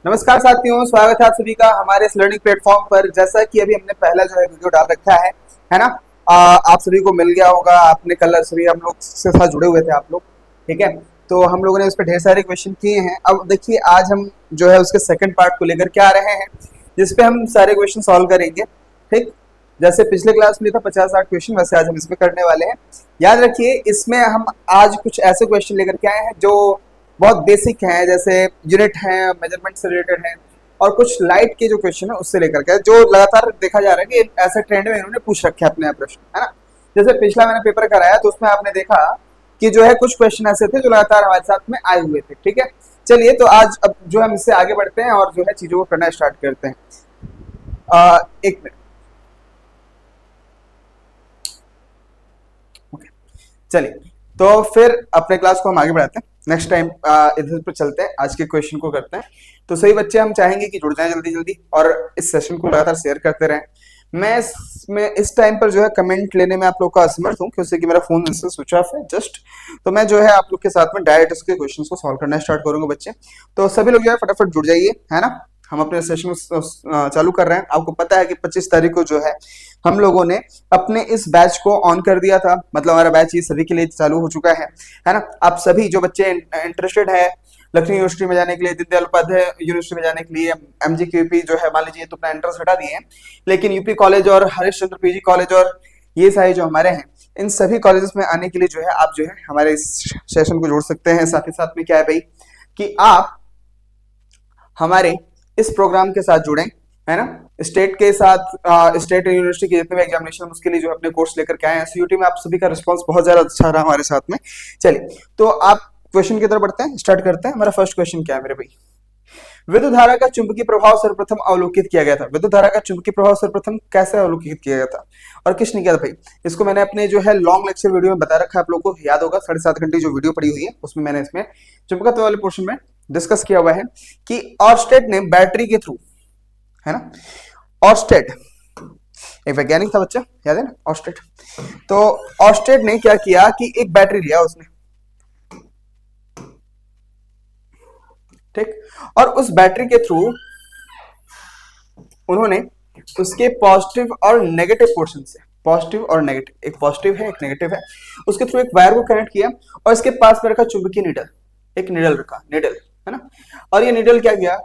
नमस्कार साथियों, स्वागत है आप सभी का हमारे इस लर्निंग प्लेटफॉर्म पर। जैसा कि अभी हमने पहला जो है वीडियो डाल रखा है ना। आप सभी को मिल गया होगा, आपने कल सभी हम लोग से साथ जुड़े हुए थे आप लोग, ठीक है। तो हम लोगों ने उस पर ढेर सारे क्वेश्चन किए हैं। अब देखिए आज हम जो है उसके सेकंड पार्ट को लेकर के आ रहे हैं, जिसपे हम सारे क्वेश्चन सॉल्व करेंगे, ठीक। जैसे पिछले क्लास में था 50-60 क्वेश्चन, वैसे आज हम इसमें करने वाले हैं। याद रखिए इसमें हम आज कुछ ऐसे क्वेश्चन लेकर के आए हैं जो बहुत बेसिक हैं, जैसे यूनिट हैं, मेजरमेंट से रिलेटेड हैं, और कुछ लाइट के जो क्वेश्चन है उससे लेकर के, जो लगातार देखा जा रहा है कि ऐसे ट्रेंड में इन्होंने पूछ रखे हैं अपने प्रश्न, है ना। जैसे पिछला मैंने पेपर कराया तो उसमें आपने देखा कि जो है कुछ क्वेश्चन ऐसे थे जो लगातार हमारे साथ में आए हुए थे, ठीक है। चलिए तो आज अब जो हम इससे आगे बढ़ते हैं और जो है चीजों को करना स्टार्ट करते हैं। एक मिनट, चलिए तो फिर अपने क्लास को हम आगे बढ़ाते हैं। नेक्स्ट टाइम इधर पर चलते हैं, आज के क्वेश्चन को करते हैं। तो सही बच्चे, हम चाहेंगे कि जुड़ जाएं जल्दी जल्दी और इस सेशन को लगातार शेयर करते रहें। मैं इस टाइम पर जो है कमेंट लेने में आप लोग का असमर्थ हूँ, क्योंकि मेरा फोन इससे स्विच ऑफ है जस्ट। तो मैं जो है आप लोग के साथ में डायरेक्ट इसके क्वेश्चन को सॉल्व करना स्टार्ट करूंगा बच्चे। तो सभी लोग जो है फटाफट जुड़ जाइए, है ना। हम अपने सेशन चालू कर रहे हैं। आपको पता है कि 25 तारीख को जो है हम लोगों ने अपने इस बैच को ऑन कर दिया था, मतलब हमारा बैच ये सभी के लिए चालू हो चुका है ना। आप सभी जो बच्चे इंटरेस्टेड है लखनऊ यूनिवर्सिटी में जाने के लिए, दीनदयाल उपाध्याय यूनिवर्सिटी में जाने के लिए, एमजी की यूपी जो है मान लीजिए तो अपना इंटरेस्ट हटा दिए हैं, लेकिन यूपी कॉलेज और हरीश चंद्र पीजी कॉलेज और ये सारे जो हमारे हैं, इन सभी कॉलेजेस में आने के लिए जो है आप जो है हमारे इस सेशन को जोड़ सकते हैं। साथ ही साथ में क्या है भाई कि आप हमारे इस प्रोग्राम के साथ जुड़ें, है ना। स्टेट के साथ स्टेट यूनिवर्सिटी के जितने भी एग्जामिनेशन उसके लिए जो अपने कोर्स लेकर के आए हैं। सीयूटी में आप सभी का रिस्पांस बहुत ज्यादा अच्छा रहा हमारे साथ में। चलिए तो आप क्वेश्चन की तरफ बढ़ते हैं, स्टार्ट करते हैं। हमारा फर्स्ट क्वेश्चन क्या है मेरे भाई? विद्युत धारा का चुंबकीय प्रभाव सर्वप्रथम अवलोकित किया गया था। विद्युत धारा का चुंबकीय प्रभाव सर्वप्रथम कैसे अवलोकित किया गया था और किसने किया था भाई? इसको मैंने अपने जो है लॉन्ग लेक्चर वीडियो में बता रखा है, आप लोगों को याद होगा। 7.5 घंटे जो वीडियो पड़ी हुई है उसमें मैंने इसमें चुंबकत्व वाले पोर्शन में डिस्कस किया हुआ है कि ऑर्स्टेड ने बैटरी के थ्रू, है ना, ऑर्स्टेड एक वैज्ञानिक था बच्चा, याद है ना ऑर्स्टेड। तो ऑर्स्टेड ने क्या किया कि एक बैटरी लिया उसने, ठीक, और उस बैटरी के थ्रू उन्होंने उसके पॉजिटिव और नेगेटिव पोर्शन से, पॉजिटिव और नेगेटिव, एक पॉजिटिव है एक नेगेटिव है, उसके थ्रू एक वायर को कनेक्ट किया और इसके पास में रखा चुंबकीय नीडल, एक नीडल रखा, नीडल, है ना। और ये नीडल क्या किया,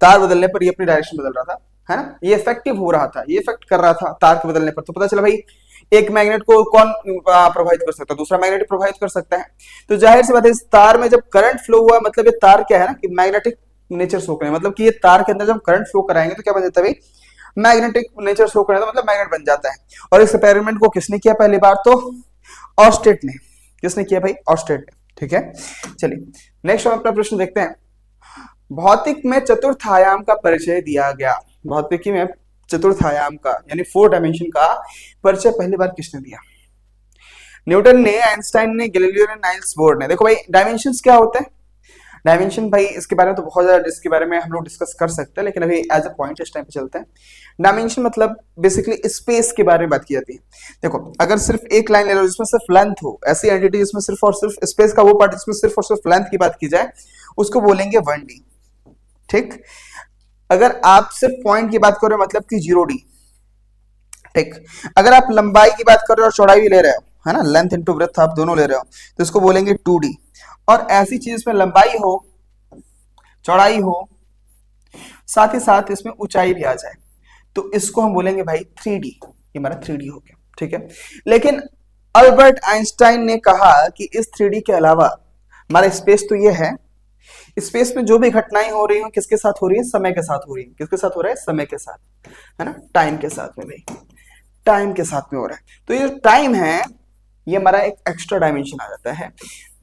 तार बदलने पर ये अपनी डायरेक्शन बदल रहा था, है ना। ये इफेक्टिव हो रहा था, ये इफेक्ट कर रहा था तार के बदलने पर। तो पता चला भाई एक मैग्नेट को कौन प्रभावित कर सकता है, दूसरा मैग्नेट प्रभावित कर सकता है। तो जाहिर सी बात है इस तार में जब करंट फ्लो हुआ, मतलब ये तार क्या है ना कि मैग्नेटिक नेचर शो करें, मतलब कि ये तार के अंदर जब करंट फ्लो कराएंगे तो क्या बन जाता है भाई, मैग्नेटिक नेचर शो करें, तो मतलब मैग्नेट बन जाता है। और इस एक्सपेरिमेंट को किसने किया पहली बार? तो ऑर्स्टेड ने। किसने किया भाई? ऑर्स्टेड ने, ठीक है। चलिए नेक्स्ट हम अपना प्रश्न देखते हैं। भौतिक में चतुर्थ आयाम का परिचय दिया गया। भौतिकी में चतुर्थ आयाम का यानी 4 डायमेंशन का परिचय पहली बार किसने दिया? न्यूटन ने, आइंस्टाइन ने, गैलीलियो ने, नाइल्स बोर ने। देखो भाई डायमेंशंस क्या होते हैं? डायमेंशन भाई इसके बारे में तो बहुत ज्यादा इसके बारे में हम लोग डिस्कस कर सकते हैं, लेकिन अभी एज अ पॉइंट इस टाइम पे चलते हैं। डायमेंशन मतलब बेसिकली स्पेस के बारे में बात की जाती है। देखो अगर सिर्फ एक लाइन ले लो जिसमें सिर्फ लेंथ हो, ऐसी एंटिटी जिसमें सिर्फ और सिर्फ स्पेस का वो पार्ट जिसमें सिर्फ और सिर्फ लेंथ की बात की जाए, उसको बोलेंगे 1D, ठीक। अगर आप सिर्फ पॉइंट की बात करो मतलब कि 0D, ठीक। अगर आप लंबाई की बात कर रहे हो और चौड़ाई भी ले रहे हो, है ना, लेंथ इंटू ब्रेथ आप दोनों ले रहे हो, तो इसको बोलेंगे 2D। और ऐसी चीज में लंबाई हो, चौड़ाई हो, साथ ही साथ इसमें ऊंचाई भी आ जाए, तो इसको हम बोलेंगे भाई 3D। ये हमारा 3D हो गया, ठीक है। लेकिन अल्बर्ट आइंस्टाइन ने कहा कि इस 3D के अलावा हमारा स्पेस तो ये है, स्पेस में जो भी घटनाएं हो रही हो किसके साथ हो रही है? समय के साथ हो रही है। किसके साथ हो रहा है? समय के साथ, है ना, टाइम के साथ में भाई, टाइम के साथ में हो रहा है। तो ये टाइम है, ये हमारा एक एक्स्ट्रा डायमेंशन आ जाता है,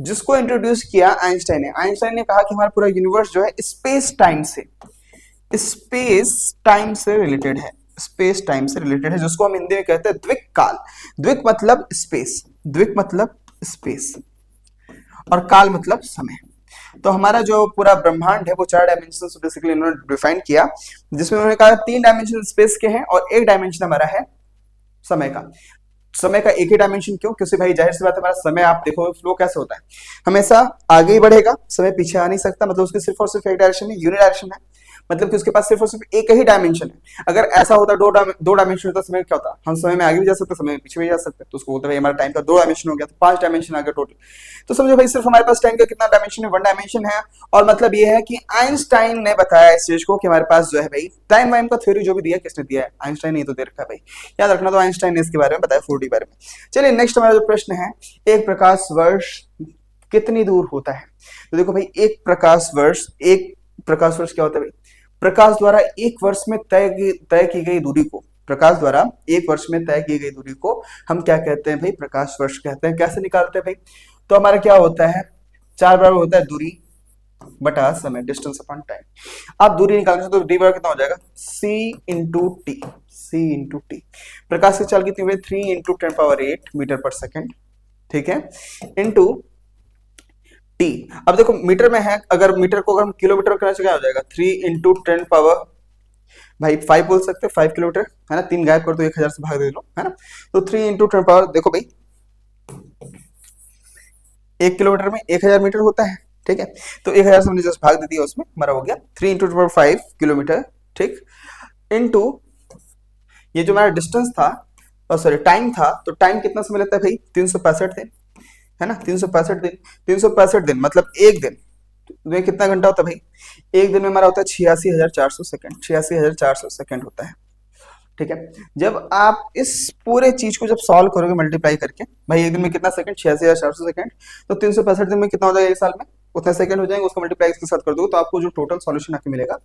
जिसको इंट्रोड्यूस किया आइंस्टाइन ने। आइंस्टाइन ने कहा कि हमारा पूरा यूनिवर्स जो है स्पेस टाइम से रिलेटेड है, स्पेस टाइम से रिलेटेड है, जिसको हम हिंदी में कहते हैं द्विक काल। द्विक मतलब स्पेस, द्विक मतलब स्पेस, और काल मतलब समय। तो हमारा जो पूरा ब्रह्मांड है वो 4 डायमेंशन बेसिकली इन्होंने डिफाइन किया, जिसमें उन्होंने कहा 3 डायमेंशन स्पेस के हैं और 1 डायमेंशन हमारा है समय का। समय का एक ही डायमेंशन क्यों? क्योंकि भाई जाहिर सी बात है हमारा समय आप देखो फ्लो कैसे होता है, हमेशा आगे ही बढ़ेगा, समय पीछे आ नहीं सकता, मतलब उसकी सिर्फ और सिर्फ एक डायरेक्शन है, यूनिडायरेक्शन है। मतलब कि उसके पास सिर्फ और सिर्फ एक ही डायमेंशन है। अगर ऐसा होता दो डायमेंशन होता समय क्या होता, हम समय में आगे भी जा सकते, समय में पीछे भी जा सकते, तो उसको बोलते भाई हमारा टाइम का 2 डायमेंशन हो गया, तो 5 डायमेंशन आ गया टोटल। तो समझो भाई सिर्फ हमारे पास टाइम का कितना डायमेंशन है, 1 डायमेंशन है। और मतलब ये है कि आइंस्टाइन ने बताया इस चीज को कि हमारे पास जो है भाई टाइम वाइम का थ्योरी जो भी दिया किसने दिया है, आइंस्टाइन ने तो दे रखा है भाई, याद रखना। तो आइंस्टाइन ने इसके बारे में बताया 4D बारे में। चलिए नेक्स्ट हमारा जो प्रश्न है, एक प्रकाश वर्ष कितनी दूर होता है। तो देखो भाई एक प्रकाश वर्ष क्या होता है भाई, प्रकाश द्वारा एक वर्ष में तय की गई दूरी को, प्रकाश द्वारा एक वर्ष में तय की गई दूरी को हम क्या कहते हैं भाई, प्रकाश वर्ष कहते हैं। कैसे निकालते हैं भाई, तो हमारा क्या होता है, 4 बराबर होता है दूरी बटा समय, डिस्टेंस अपॉन टाइम। आप दूरी निकालते हो तो डी बराबर कितना हो जाएगा, c इंटू टी। प्रकाश की चाल कितनी हुई, 3 इंटू 10⁸ मीटर पर सेकेंड, ठीक है, इंटू टी। अब देखो मीटर में है, अगर मीटर को अगर हम किलोमीटर करना चाहिए क्या हो जाएगा, 3 इंटू 10 पावर भाई 5 बोल सकते हैं, 5 किलोमीटर है ना, 3 गायब कर दो, 1000 से भाग दे लो है ना। तो 3 इंटू 10 पावर, देखो भाई 1 किलोमीटर में 1000 मीटर होता है, ठीक है। तो 1000 से हमने जस्ट भाग दे दिया, उसमें हमारा हो गया 3 इंटू 5 किलोमीटर, ठीक, इंटू ये जो हमारा डिस्टेंस था, सॉरी टाइम था, तो टाइम कितना समय लेता है भाई, 365 दिन है ना, 365 दिन मतलब एक दिन में कितना घंटा होता है भाई, एक दिन में हमारा होता है 86,400 सेकंड, 86,400 सेकंड होता है, ठीक है। जब आप इस पूरे चीज को जब सॉल्व करोगे मल्टीप्लाई करके, भाई एक दिन में कितना सेकंड, 86,400 सेकंड, तो 365 दिन में कितना हो जाएगा एक साल में, उतने सेकंड हो जाएंगे, उसको मल्टीप्लाई इसके साथ कर दोगे तो आपको जो टोटल सॉल्यूशन आके मिलेगा,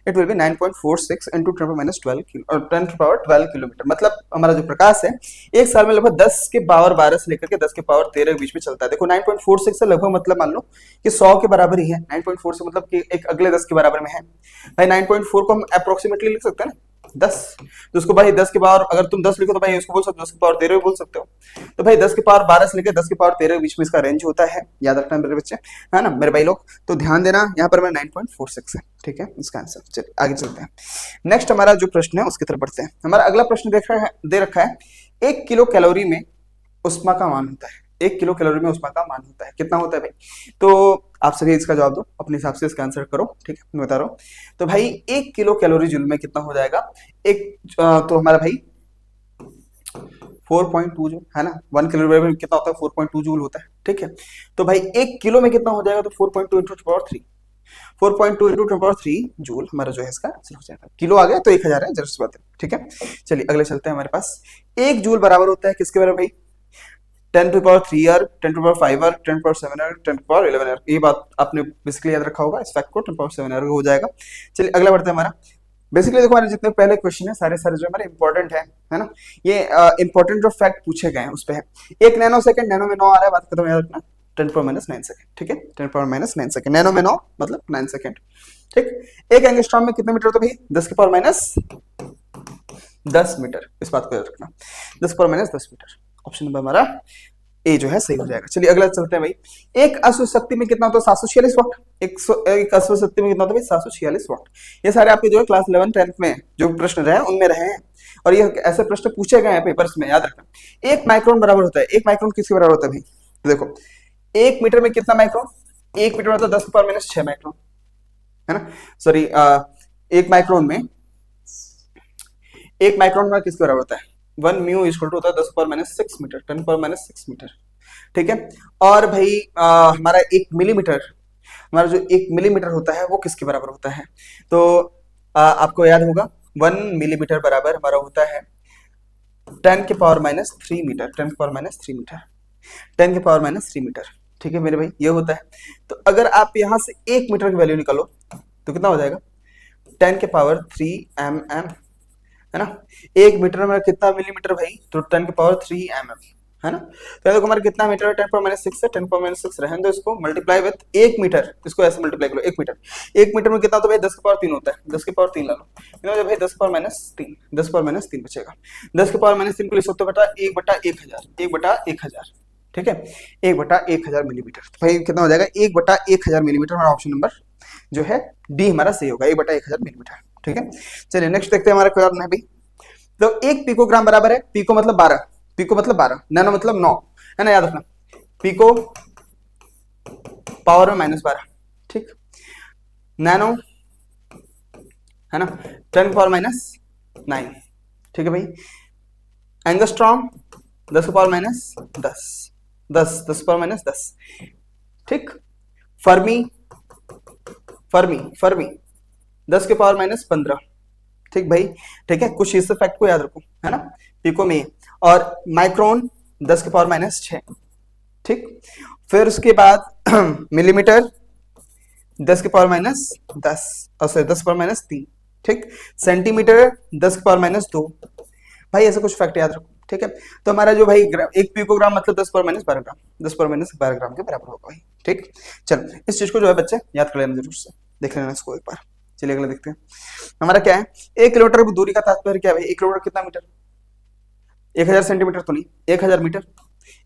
it will be 9.46 into 10⁻12 kilometre. मतलब हमारा जो प्रकाश है एक साल में लगभग 10 के पावर 12 से लेकर के 10 के पावर 13 के बीच में चलता है। देखो 9.46 से लगभग मतलब मान लो कि 100 के बराबर ही है, 9.4 से मतलब कि एक अगले 10 के बराबर में है भाई। 9.4 को हम अप्रोक्सीमेटली लिख सकते हैं ना 10, तो उसको भाई 10 के पावर, अगर तुम 10 लिखो तो भाई उसको बोल सकते हो 10 के पावर 13 बोल सकते हो। तो भाई 10 के पावर 12 से लेकर 10 के पावर 13 के बीच में इसका रेंज होता है, याद रखना मेरे बच्चे, है ना मेरे भाई लोग। तो ध्यान देना यहाँ पर मैं 9.46 है, ठीक है इसका आंसर। चलिए आगे चलते हैं, नेक्स्ट हमारा जो प्रश्न है उसकी तरफ बढ़ते हैं। हमारा अगला प्रश्न दे रखा है 1 किलो कैलोरी में उष्मा का मान होता है, 1 किलो कैलोरी में उष्मा का मान होता है, कितना होता है भाई। तो आप सभी इसका जवाब दो, अपने हिसाब से इसका आंसर करो, ठीक है मैं बता रहा हूँ। तो भाई 1 किलो कैलोरी जूल में कितना हो जाएगा, तो हमारा भाई 4.2 जूल है ना, 1 किलो में कितना होता है 4.2 जूल होता है, ठीक है। तो भाई 1 किलो में कितना हो जाएगा, तो 4.2 इंटू 10⁻3, 4.2 इंटू 10⁻3 जूल हमारा जो है इसका आंसर हो जाएगा। किलो आ गया तो 1000 है, जस्ट बात है, ठीक है। चलिए अगले चलते हैं, हमारे पास 1 जूल बराबर होता है किसके बराबर भाई, 10⁻3 अर्ग, 10⁻5 अर्ग, 10⁻7 अर्ग, 10⁻11 अर्ग। ये बात आपने बेसिकली याद रखा होगा, इस फैक्ट को 10⁻7 अर्ग हो जाएगा। चलिए अगला बढ़ते हैं हमारा। बेसिकली देखो हमारे जितने पहले क्वेश्चन है सारे जो हमारे इंपॉर्टेंट है ना, ये इंपॉर्टेंट जो फैक्ट पूछे गए हैं उस पे है। 1 नैनो सेकंड, नैनो में 9 आ रहा है, बात खत्म, याद रखना 10⁻−9 सेकंड, ठीक है 10⁻−9 सेकंड, नैनो में 9 मतलब 9 सेकंड, ठीक। 1 एंगस्ट्रॉम में कितने मीटर होता है भाई, 10⁻10 मीटर, इस बात को याद रखना 10⁻10 मीटर। ऑप्शन नंबर हमारा ए जो है सही हो जाएगा। चलिए अगला चलते हैं भाई, एक अश्व शक्ति में कितना होता है 746 वाट, एक अश्व शक्ति में कितना होता है भाई 746 वाट। ये सारे आपके जो है क्लास 11 10th में जो प्रश्न रहे उनमें रहे हैं, और ये ऐसे प्रश्न पूछे गए हैं पेपर्स में, याद रखना। 1 माइक्रोन बराबर होता है, 1 माइक्रोन किसके बराबर होता है भाई, तो देखो 1 मीटर में कितना माइक्रोन, 1 मीटर मतलब 10⁻6 माइक्रोन है ना, सॉरी 1 माइक्रोन में किसके बराबर होता है, 1 म्यू इक्वल टू होता है 10⁻6 मीटर, 10⁻6 मीटर, ठीक है। और भाई हमारा 1 मिलीमीटर, हमारा जो 1 मिलीमीटर होता है वो किसके बराबर होता है, तो आपको याद होगा 1 मिलीमीटर बराबर हमारा होता है 10⁻³ मीटर, 10⁻³ मीटर, 10⁻³ मीटर, ठीक है मेरे भाई ये होता है। तो अगर आप यहां से 1 मीटर की वैल्यू निकालो तो कितना हो जाएगा 10⁻³ mm है ना। 1 मीटर में कितना मिलीमीटर भाई, तो 10⁻³ mm है ना। तो देखो हमारा कितना मीटर है 10⁻6 से 10⁻6 रहने दो, इसको मल्टीप्लाई विद 1 मीटर, इसको ऐसे मल्टीप्लाई करो 1 मीटर, 1 मीटर में कितना होता है भाई 10⁻³ होता है, 10⁻³ ला लो, कितना हो जाए भाई 10⁻³ 10⁻³ बचेगा, 10⁻³ को लिख सकते हो बेटा 1/1000, 1/1000, ठीक है 1/1000 मिलीमीटर। तो भाई कितना हो जाएगा 1/1000 मिलीमीटर, हमारा ऑप्शन नंबर जो है डी हमारा सही होगा, 1/1000 मिलीमीटर, ठीक है। चलिए नेक्स्ट देखते हैं हमारा क्या है भाई। तो 1 पिकोग्राम बराबर है, पिको मतलब 12, पिको मतलब 12, नैनो मतलब 9 है ना, याद रखना पिको पावर में -12, ठीक, नैनो है ना, 10⁻⁹, ठीक है भाई। एंगस्ट्रॉम 10⁻⁻10, 10⁻⁻10, ठीक। फर्मी, फर्मी 10⁻⁻15, ठीक भाई, ठीक है। कुछ इस फैक्ट को याद रखो, है ना, पिको में। और माइक्रोन 10⁻⁻6, ठीक। फिर उसके बाद मिलीमीटर 10⁻⁻10, सॉरी 10⁻⁻3, ठीक। सेंटीमीटर 10⁻⁻2, भाई ऐसे कुछ फैक्ट याद रखो, ठीक है। तो हमारा जो भाई एक पिकोग्राम मतलब 10⁻12 ग्राम, 10⁻12 ग्राम के बराबर होगा भाई, ठीक। चलो इस चीज को जो है बच्चे याद कर लेना जरूर से, देख लेना इसको एक बार। चलिए अगला देखते हैं। हमारा क्या है, 1 किलोमीटर की दूरी का तात्पर्य क्या है भाई, 1 किलोमीटर कितना मीटर, 1000 सेंटीमीटर तो नहीं, 1000 मीटर।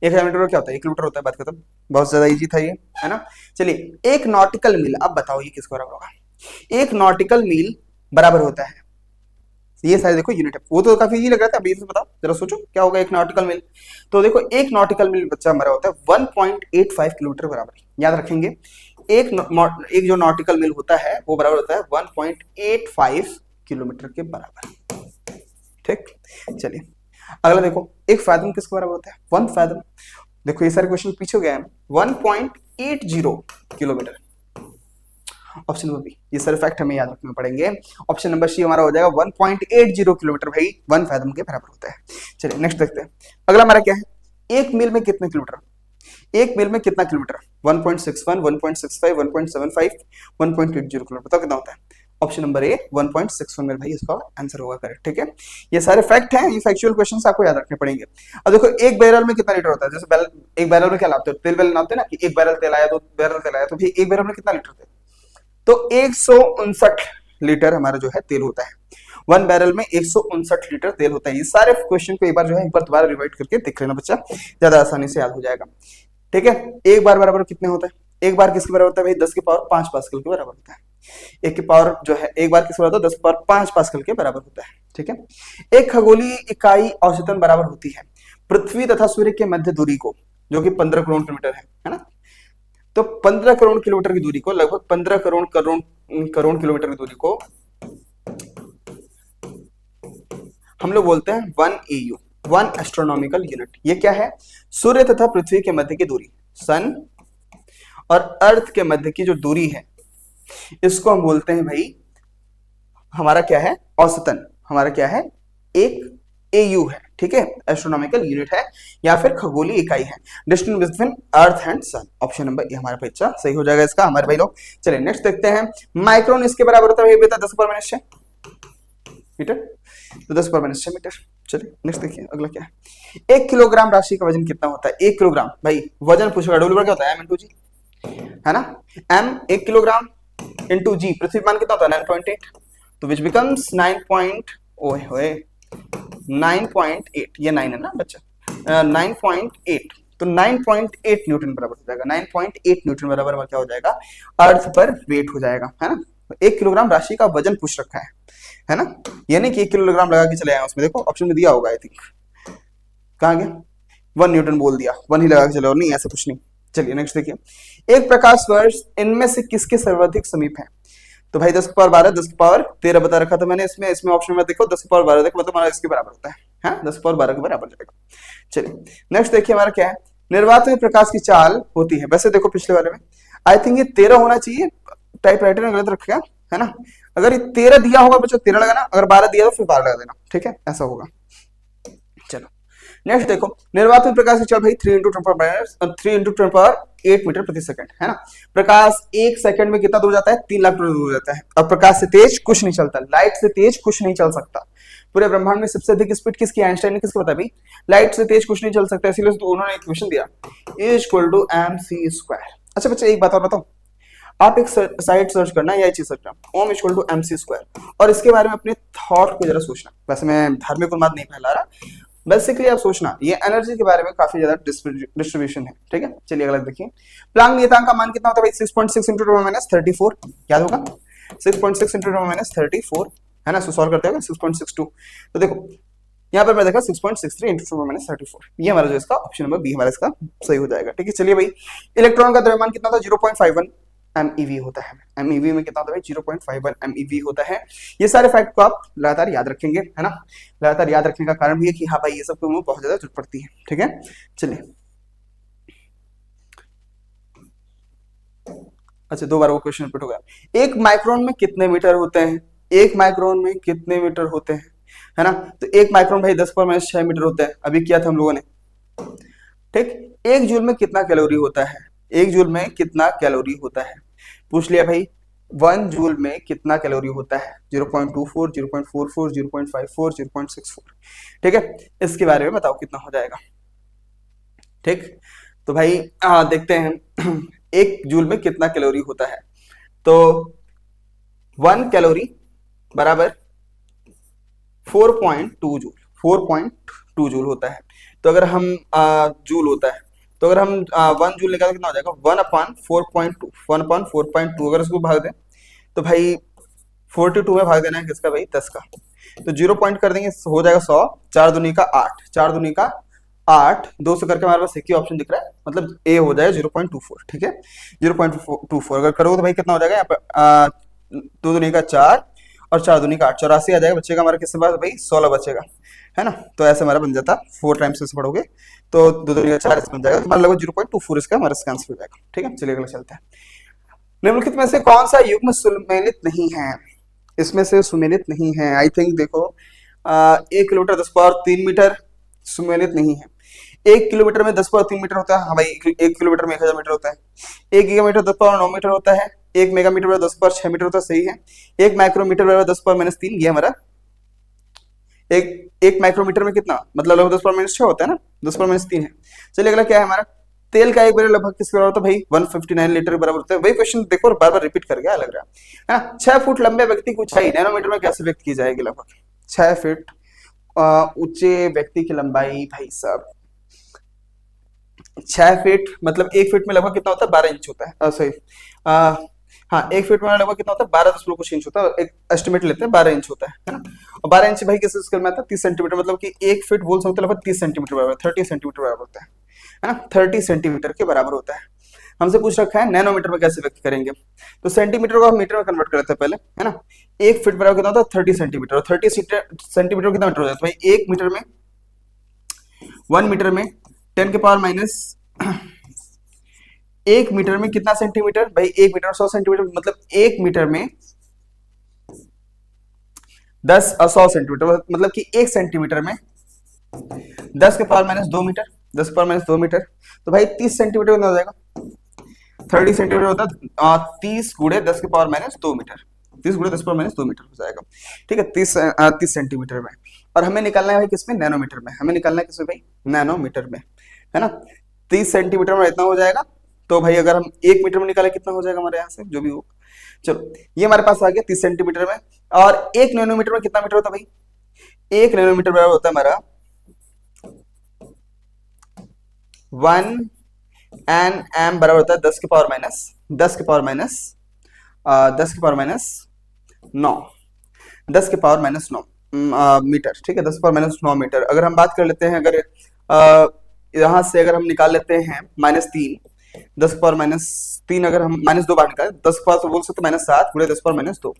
1000 मीटर क्या होता है, 1 किलोमीटर होता है, बात खत्म। बहुत ज्यादा इजी था ये, है ना। चलिए 1 नॉटिकल मील, अब बताओ ये किसको बराबर होगा। 1 नॉटिकल मील बराबर होता है, ये सारे देखो यूनिट है, वो तो काफी इजी लग रहा था, अभी से बताओ जरा, सोचो क्या होगा 1 नॉटिकल मील। तो देखो 1 नॉटिकल मील बच्चा हमारा होता है 1.85 किलोमीटर बराबर, याद रखेंगे। एक जो नॉटिकल मील होता है वो बराबर होता है 1.85 किलोमीटर के बराबर, ठीक। चलिए अगला देखो, एक फैथम किसके बराबर होता है, 1 फैथम। देखो ये सारे क्वेश्चन पीछे हो गए हैं, 1.80 किलोमीटर। ऑप्शन नंबर बी, ये सारे फैक्ट हमें याद रखने पड़ेंगे। ऑप्शन नंबर सी हमारा हो जाएगा 1.80 किलोमीटर भाई 1 फैथम के बराबर होता है। चलिए नेक्स्ट देखते हैं। अगला हमारा क्या है, 1 मील में कितने किलोमीटर, 1 मील में कितना किलोमीटर, 1.61, 1.65, 1.75, 1.80 किलोमीटर, बताओ कितना होता है। ऑप्शन नंबर ए 1.61 मील भाई इसका आंसर होगा करेक्ट, ठीक है। ये सारे फैक्ट हैं, ये फैक्चुअल क्वेश्चंस आपको याद रखने पड़ेंगे। अब देखो एक बैरल में कितना लीटर होता है, जैसे बैरल, एक बैरल में क्या लाते हो, तेल वेल लाते हैं ना, कि एक बैरल तेल आया, 2 बैरल तेल आया, तो भाई एक बैरल में कितना लीटर तेल, तो 159 लीटर हमारा जो है तेल होता है। 1 बैरल में 159 लीटर तेल होता है। ये सारे क्वेश्चन को एक बार जो है एक बार दोबारा रिवाइड करके देख लेना बच्चा, ज्यादा आसानी से याद हो जाएगा, ठीक है। एक बार बराबर कितने होता है, एक बार किसके बराबर होता है भाई, 10⁵ पास्कल के बराबर होता है। एक की पावर जो है, एक बार किसके बराबर होता है, 10⁵ पास्कल के बराबर होता है, ठीक है। एक खगोलीय इकाई औसतन बराबर होती है पृथ्वी तथा सूर्य के मध्य दूरी को, जो कि 15 करोड़ किलोमीटर है ना। तो 15 करोड़ किलोमीटर की दूरी को, लगभग 15 करोड़ किलोमीटर की दूरी को हम लोग बोलते हैं 1 AU, 1 एस्ट्रोनॉमिकल यूनिट। ये क्या है, सूर्य तथा पृथ्वी के मध्य की दूरी, सन और अर्थ के मध्य की जो दूरी है, इसको हम बोलते हैं भाई, हमारा क्या है, औसतन हमारा क्या है, 1 AU है, ठीक है, एस्ट्रोनॉमिकल यूनिट है या फिर खगोलीय इकाई है, distance between earth and sun. Option number A हमारा बच्चा सही हो जाएगा इसका, हमारे भाई लोग। चलिए नेक्स्ट देखते हैं। माइक्रोन इसके बराबर होता है बेटा 10⁻⁶ मीटर, तो 10⁻⁶ मीटर। चलिए नेक्स्ट देखिए अगला क्या है, 1 किलोग्राम राशि का वजन कितना होता है, 1 किलोग्राम भाई वजन पूछेगा, डब्ल्यू क्या होता है, M × G, है ना। M 1 किलोग्राम इंटू G, पृथ्वी मान कितना होता है 9.8, तो विच बिकम्स 9.8, ये 9 है ना बच्चा, 9.8, तो 9.8 न्यूटन बराबर हो जाएगा, 9.8 न्यूटन बराबर क्या हो जाएगा, अर्थ पर वेट हो जाएगा, है ना। 1 किलोग्राम राशि का वजन पूछ रखा है ना, ये नहीं कि 1 किलोग्राम लगा के चले आए उसमें, देखो ऑप्शन में दिया होगा, आई थिंक कहाँ गया, 1 न्यूटन बोल दिया, 1 ही लगा के चले, और नहीं ऐसा कुछ नहीं। चलिए नेक्स्ट देखिए, एक प्रकाश वर्ष इनमें से किसके सर्वाधिक समीप है, तो भाई 10⁻12, 10⁻13 बता रखा था मैंने, इसमें ऑप्शन में देखो 10⁻12 देखो, मतलब हमारा इसके बराबर होता है 10⁻12 के बराबर जाएगा। चलिए नेक्स्ट देखिए हमारा क्या है, निर्वात में प्रकाश की चाल होती है, वैसे देखो पिछले वाले में आई थिंक ये 13 होना चाहिए, टाइपराइटर में गलत रखेगा, है ना। अगर ये 13 दिया होगा बच्चों 13 लगाना, अगर 12 दिया तो फिर 12 लगा देना, ठीक है, ऐसा होगा। चलो नेक्स्ट देखो, निर्वात में प्रकाश की चाल भाई 3 × 10⁸ मीटर प्रति सेकंड, है ना। प्रकाश 1 सेकंड में कितना दूर जाता है, 3 लाख किलोमीटर दूर जाता है। अब प्रकाश से तेज कुछ नहीं चलता, लाइट से तेज कुछ नहीं चल सकता। पूरे ब्रह्मांड में सबसे अधिक स्पीड किसकी, आइंस्टाइन ने किसको बताया भाई, लाइट से तेज कुछ नहीं चल सकता, इसीलिए तो उन्होंने इक्वेशन दिया E = mc²। अच्छा बच्चे एक बात और बताओ, आप एक साइट सर्च करना या चीज सर्च करना, ओम = mc², और इसके बारे में अपने थॉट को जरा सोचना। वैसे मैं धार्मिक बात नहीं फैला रहा, बेसिकली आप सोचना, ये एनर्जी के बारे में काफी ज्यादा डिस्ट्रीब्यूशन है, ठीक है। चलिए अगला देखिए, प्लांक नियतांक का मान कितना होता है भाई, 6.6 × 10⁻34, याद होगा 6.6 × 10⁻34, है ना। सॉल्व करते हैं 6.62, तो देखो यहाँ पर मैं देखा 6.63 × 10⁻34, ये हमारा जो इसका ऑप्शन नंबर बी हमारा इसका सही हो जाएगा, ठीक है। चलिए भाई, इलेक्ट्रॉन का द्रव्यमान कितना था, 0.51, MeV होता है। MeV में कितना होता है भाई 0.51 MeV होता है। ये सारे फैक्ट को आप लगातार याद रखेंगे, है ना। लगातार याद रखने का कारण भी है कि हाँ भाई ये सब को बहुत ज्यादा जरूरत पड़ती है। ठीक है, चलिए। अच्छा, दो बार वो क्वेश्चन रिपीट हो गया। एक माइक्रोन में कितने मीटर होते हैं? एक माइक्रोन में कितने मीटर होते हैं, है ना। तो एक माइक्रोन भाई 10⁻6 मीटर होता है, अभी किया था हम लोगों ने। ठीक, एक जूल में कितना कैलोरी होता है? एक जूल में कितना कैलोरी होता है पूछ लिया भाई। 1 जूल में कितना कैलोरी होता है? 0.24, 0.44, 0.54, 0.64। ठीक है, इसके बारे में बताओ कितना हो जाएगा। ठीक, तो भाई देखते हैं एक जूल में कितना कैलोरी होता है। तो 1 कैलोरी बराबर 4.2 जूल, 4.2 जूल होता है। तो अगर हम जूल होता है, तो अगर हम 1 जूल निकालें कितना हो जाएगा? 1/4.2, 1/4.2 अगर इसको भाग दें तो भाई 42 में भाग देना है किसका भाई? 10 का। तो 0 पॉइंट कर देंगे, हो जाएगा 100। 4 दूनी का 8, 4 दूनी का 8, 2 से करके हमारे पास एक ही ऑप्शन दिख रहा है, मतलब ए हो जाएगा 0.24। ठीक है, 0.24 अगर करोगे तो भाई कितना हो जाएगा यहाँ पे? 2 दूनी का 4 और 4 दूनी का 8, 84 आ जाएगा। बचेगा हमारा किसके पास भाई? 16 बचेगा, है ना। तो ऐसे हमारा बन जाता 4 टाइम्स से पढ़ोगे तो 2 दूनी का 4 बन जाएगा, तो हमारा लगभग 0.24 इसका हमारा आंसर हो जाएगा। ठीक है, चलिए अगला चलते हैं। निम्नलिखित में से कौन सा युग्म सुमेलित नहीं है? इसमें से सुमेलित नहीं है, आई थिंक देखो 1 किलोमीटर 10⁻3 मीटर सुमेलित नहीं है। 1 किलोमीटर में 10⁻3 मीटर होता है, हाँ भाई 1 किलोमीटर में 1000 मीटर होता है। 1 गीगामीटर 10⁻9 मीटर होता है। 1 मेगामीटर बराबर 10⁻6 मीटर होता है, सही है। 1 माइक्रोमीटर बराबर 10⁻3, ये हमारा एक माइक्रोमीटर में कितना, मतलब लगभग 10⁻6 होता है ना, 10⁻3 है। चलिए अगला क्या है हमारा? तेल का एक बैरल लगभग किसके बराबर होता है भाई? 159 लीटर के बराबर होता है। वही क्वेश्चन देखो बार बार रिपीट कर गया, लग रहा है ना। 6 फुट लंबे व्यक्ति की ऊंचाई नैनोमीटर में कैसे व्यक्त की जाएगी? लगभग 6 फीट ऊंचे व्यक्ति की लंबाई भाई साहब, 6 फीट मतलब 1 फीट में लगभग कितना होता है? 12 इंच होता है, सही। हाँ, 1 फीट में लगभग कितना होता है? 12 कुछ इंच होता है। एक एस्टिमेट लेते हैं, 12 इंच होता है ना। और 12 इंच भाई किस स्केल में आता है? 30 सेंटीमीटर, मतलब कि 1 फीट बोल सकते हैं लगभग 30 सेंटीमीटर बराबर, 30 सेंटीमीटर बराबर होता है ना। 30 सेंटीमीटर के बराबर होता है। हमसे पूछ रखा है नैनोमीटर में कैसे व्यक्त करेंगे, तो सेंटीमीटर को हम मीटर में कन्वर्ट करते हैं पहले, है ना। 1 फीट बराबर कितना होता है? 30 सेंटीमीटर, और 30 सेंटीमीटर कितना मीटर हो जाता है भाई? 1 मीटर में, 1 मीटर में 10 के पावर माइनस 1 मीटर में कितना सेंटीमीटर भाई? 1 मीटर 100 सेंटीमीटर, मतलब 1 मीटर में 100 सेंटीमीटर, मतलब कि 1 सेंटीमीटर में 10 के पावर माइनस 2 मीटर, 10 के पावर माइनस 2 मीटर। तो भाई 30 सेंटीमीटर कितना हो जाएगा? 30 सेंटीमीटर होता है 30 गुणे 10 के पावर माइनस 2 मीटर, 30 गुणे 10 के पावर माइनस 2 मीटर हो जाएगा। ठीक है, 30 सेंटीमीटर में। और हमें निकालना है भाई किसमें? नैनोमीटर में। हमें निकालना है किसमें भाई? नैनोमीटर में, है ना। 30 सेंटीमीटर में इतना हो जाएगा। तो भाई अगर हम 1 मीटर में निकाले कितना हो जाएगा हमारे यहाँ से, जो भी हो। चलो ये हमारे पास आ गया 30 सेंटीमीटर में। और 1 नैनोमीटर में कितना मीटर होता है भाई? 1 नैनोमीटर बराबर होता है हमारा 1 nm बराबर होता है 10 के पावर माइनस 10 के पावर माइनस 10 के पावर माइनस 9, 10 के पावर माइनस 9 मीटर। ठीक है, 10 के पावर माइनस 9 मीटर। अगर हम बात कर लेते हैं, अगर यहां से अगर हम निकाल लेते हैं -3, 10 के पावर -3, अगर हम -2 बाहर निकालें, 10 के पावर तो बोल सकते -7 गुणे 10 के पावर -2,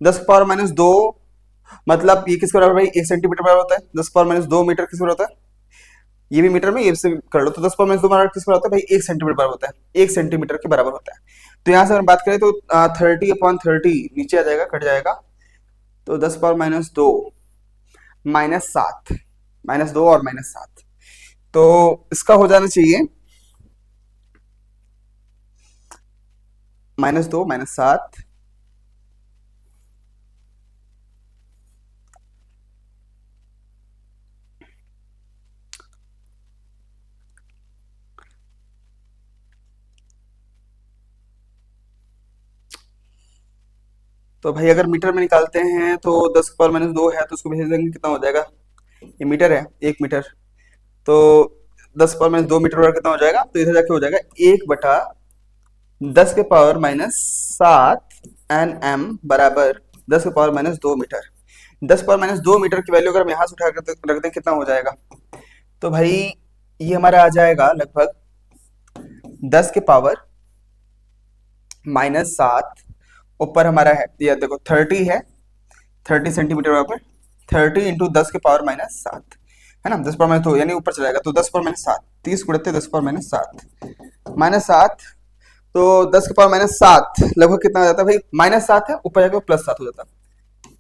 10 के पावर -2 मतलब ये किसके बराबर भाई? 1 सेंटीमीटर बराबर होता है। 10 के पावर -2 मीटर किसके बराबर होता है? ये भी मीटर में, ये से कर लो। तो 10 पावर -2 मीटर किस बराबर होता है भाई? 1 सेंटीमीटर बराबर होता है, 1 सेंटीमीटर के बराबर होता है। तो यहाँ से अगर बात करें तो 30/30 नीचे आ जाएगा, कट जाएगा। तो 10 पावर -2 -7, -2 और -7, तो इसका हो जाना चाहिए -2 -7 तो भाई अगर मीटर में निकालते हैं तो 10 पावर -2 है, तो उसको भेज देंगे, कितना हो जाएगा? ये मीटर है, 1 मीटर, तो 10 पावर -2 मीटर बराबर कितना हो जाएगा? तो इधर जाके हो जाएगा 1/10 के पावर -7 nm बराबर 10 के पावर -2 मीटर। 10 पावर -2 मीटर की वैल्यू अगर हम यहाँ से उठा कर रख दें, कितना हो जाएगा? तो भाई ये हमारा आ जाएगा लगभग 10 के पावर -7, ऊपर हमारा है ये देखो 30 है, 30 सेंटीमीटर बराबर 30 × 10⁻⁷ है ना, 10⁻², यानी ऊपर चला जाएगा तो 10⁻⁷, 30 × 10⁻⁷, -7, तो 10⁻⁷ लगभग कितना हो जाता है भाई, -7 है, ऊपर जाकर +7 हो जाता है,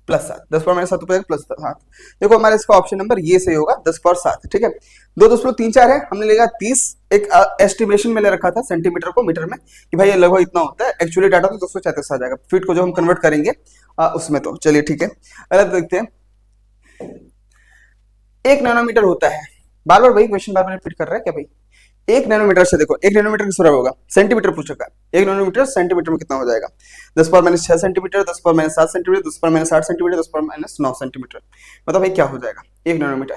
+7, 10⁻⁷ ऊपर जाकर +7। देखो हमारा इसका ऑप्शन नंबर ये सही होगा, 10⁻⁷, ठीक है। 2.34 है, हमने लेगा 30, एक एस्टिमेशन में ले रखा था सेंटीमीटर को मीटर में कि भाई ये लगभग इतना होता है, एक्चुअली डाटा तो 234 आ जाएगा, फीट को जो हम कन्वर्ट करेंगे उसमें, तो चलिए ठीक है। अगला देखते हैं, 1 नैनोमीटर होता है, बार बार वही क्वेश्चन बार बार रिपीट कर रहा है क्या भाई। 1 नैनोमीटर से देखो, 1 नैनोमीटर किस बराबर होगा, सेंटीमीटर पूछ रखा है, 1 नैनोमीटर सेंटीमीटर में कितना हो जाएगा, 10⁻⁶ सेंटीमीटर, 10⁻⁷ सेंटीमीटर, 10⁻⁷ सेंटीमीटर, 10⁻�9 सेंटीमीटर, मतलब भाई क्या हो जाएगा 1 नैनोमीटर।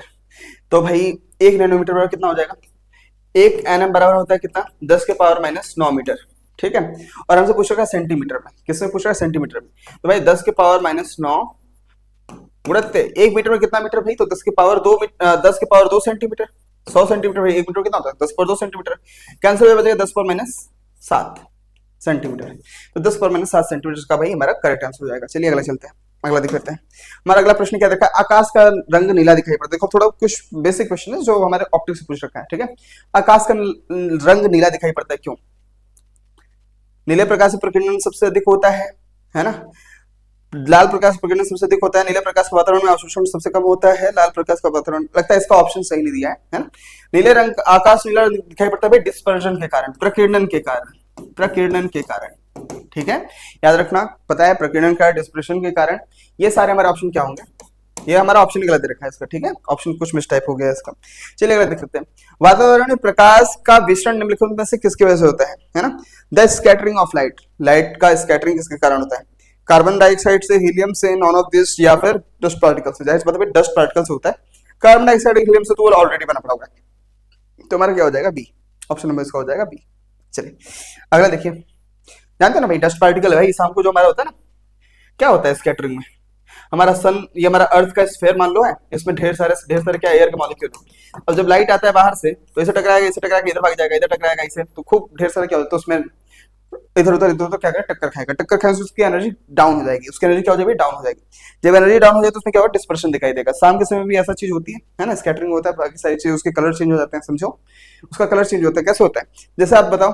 तो भाई 1 नैनोमीटर बराबर कितना हो जाएगा, 1 nm बराबर होता है कितना, 10⁻⁹ मीटर, ठीक है। और हमसे पूछ रखा है सेंटीमीटर में, किससे पूछ रहा है, सेंटीमीटर में, तो भाई 10⁻⁹ गुणित 1 मीटर में कितना मीटर भाई, तो 10⁻2 सेंटीमीटर, 100 सेंटीमीटर भाई, 1 मीटर कितना होता है, 10⁻2 सेंटीमीटर, कैंसिल हो जाएगा 10⁻⁷ सेंटीमीटर, तो 10⁻⁷ सेंटीमीटर का भाई हमारा करेक्ट आंसर हो जाएगा। चलिए अगला चलते हैं, अगला देख लेते हैं। हमारा अगला प्रश्न क्या देखा, आकाश का रंग नीला दिखाई पड़ता है। देखो थोड़ा कुछ बेसिक क्वेश्चन है जो हमारे ऑप्टिक्स से पूछ रखा है, ठीक है। आकाश का रंग नीला दिखाई पड़ता है, क्यों, नीले प्रकाश से प्रकीर्णन सबसे अधिक होता है ना, लाल प्रकाश प्रकीर्णन सबसे अधिक होता है, नीले प्रकाश का वातावरण में अवशोषण सबसे कम होता है, लाल प्रकाश का वातावरण, लगता है इसका ऑप्शन सही नहीं दिया है ना। नीले रंग, आकाश नीला दिखाई पड़ता है भाई डिस्पर्जन के कारण, प्रकीर्णन के कारण, प्रकीर्णन के कारण, ठीक है, याद रखना, पता है प्रकीर्णन का, डिस्पर्शन के कारण, ये सारे हमारे ऑप्शन क्या होंगे, ये हमारा ऑप्शन गलत दे रखा है इसका, ठीक है, ऑप्शन कुछ मिस्टेक हो गया इसका। चलिए अगला देख सकते हैं, वातावरण में प्रकाश का विसरण निम्नलिखित में से किसकी वजह से होता है ना, the scattering of light, light का स्कैटरिंग किसके कारण होता है, कार्बन डाइऑक्साइड से, हीलियम से, नॉन ऑफ दिस, या फिर डस्ट पार्टिकल से, जाहिर मतलब डस्ट पार्टिकल से होता है, कार्बन डाइऑक्साइड हीलियम से तो वो ऑलरेडी बना पड़ा होगा, तो हमारा क्या हो जाएगा बी, ऑप्शन नंबर इसका हो जाएगा बी। चलिए अगला देखिए, जानते हैं ना भाई डस्ट पार्टिकल है भाई, शाम को जो हमारा होता है ना, क्या होता है स्कैटरिंग में, हमारा सन, ये हमारा अर्थ का स्फीयर मान लो है, इसमें ढेर सारे क्या एयर के मॉलिक्यूल है, अब जब लाइट आता है बाहर से तो इसे टकराएगा, इसे टकराएगा, इधर भाग जाएगा, इधर टकराएगा इसे, तो खूब ढेर सारा क्या होता है, तो उसमें इधर उधर क्या करेगा, टक्कर खाएगा, टक्कर खाने से उसकी एनर्जी डाउन हो जाएगी, उसकी एनर्जी क्या हो जाएगी, डाउन हो जाएगी, जब एनर्जी डाउन हो जाए तो उसमें क्या होगा, डिस्पर्शन दिखाई देगा। शाम के समय भी ऐसा चीज होती है ना, स्कैटरिंग होता है, बाकी सारी चीज, उसके कलर चेंज हो जाते हैं, समझो उसका कलर चेंज होता है, कैसे होता है, जैसे आप बताओ,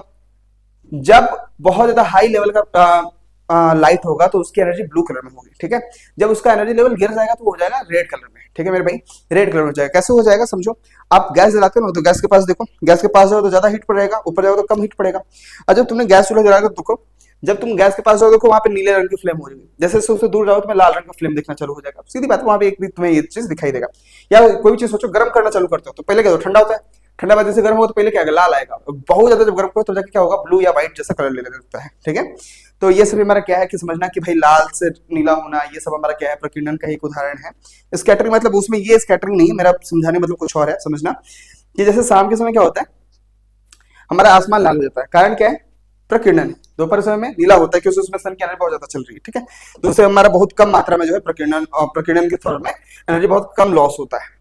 जब बहुत ज्यादा हाई लेवल का लाइट होगा तो उसकी एनर्जी ब्लू कलर में होगी, ठीक है, जब उसका एनर्जी लेवल गिर जाएगा तो वो हो जाएगा रेड कलर में, ठीक है मेरे भाई, रेड कलर में हो जाएगा। कैसे हो जाएगा समझो, आप गैस जलाते हो ना, तो गैस के पास देखो, गैस के पास जाओ तो ज्यादा हीट पड़ेगा, ऊपर जाओ तो कम हीट पड़ेगा, और जब तुमने गैस चूल्हा जलाया देखो, जब तुम गैस के पास जाओ देखो वहां पे नीले रंग की फ्लेम हो जाएगी, जैसे उससे दूर जाओ तुम्हें लाल रंग का फ्लेम दिखना चालू हो जाएगा, सीधी बात है, वहां पे एक भी तुम्हें ये चीज दिखाई देगा। या कोई भी चीज सोचो, गर्म करना चालू करते हो तो पहले क्या ठंडा होता है, ठंडा बाद जैसे गर्म हो तो पहले क्या लाल आएगा, बहुत ज्यादा जब गर्म करो तो जाके क्या होगा, ब्लू या व्हाइट जैसा कलर लेने लगता है, ठीक है। तो ये सभी हमारा क्या है कि समझना कि भाई लाल से नीला होना, ये सब हमारा क्या है, प्रकीर्णन का एक उदाहरण है। स्कैटरिंग मतलब उसमें ये स्कैटरिंग नहीं है, मेरा समझाने मतलब कुछ और है, समझना कि जैसे शाम के समय क्या होता है, हमारा आसमान लाल हो जाता है, कारण क्या है, प्रकीर्णन। दोपहर समय में नीला होता है क्योंकि उसमें सन की एनर्जी बहुत ज्यादा चल रही है, ठीक है, तो उससे हमारा बहुत कम मात्रा में जो है प्रकीर्णन, और प्रकीर्णन के फॉर्म में एनर्जी बहुत कम लॉस होता है।